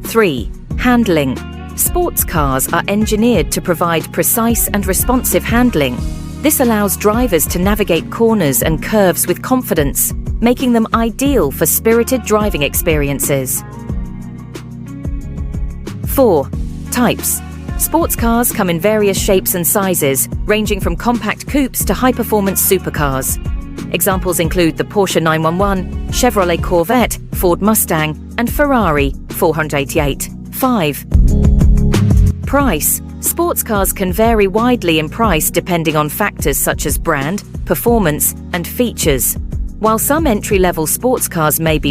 3. Handling. Sports cars are engineered to provide precise and responsive handling. This allows drivers to navigate corners and curves with confidence, making them ideal for spirited driving experiences. 4. Types. Sports cars come in various shapes and sizes, ranging from compact coupes to high-performance supercars. Examples include the Porsche 911, Chevrolet Corvette, Ford Mustang, and Ferrari 488. 5. Price. Sports cars can vary widely in price depending on factors such as brand, performance, and features. While some entry-level sports cars may be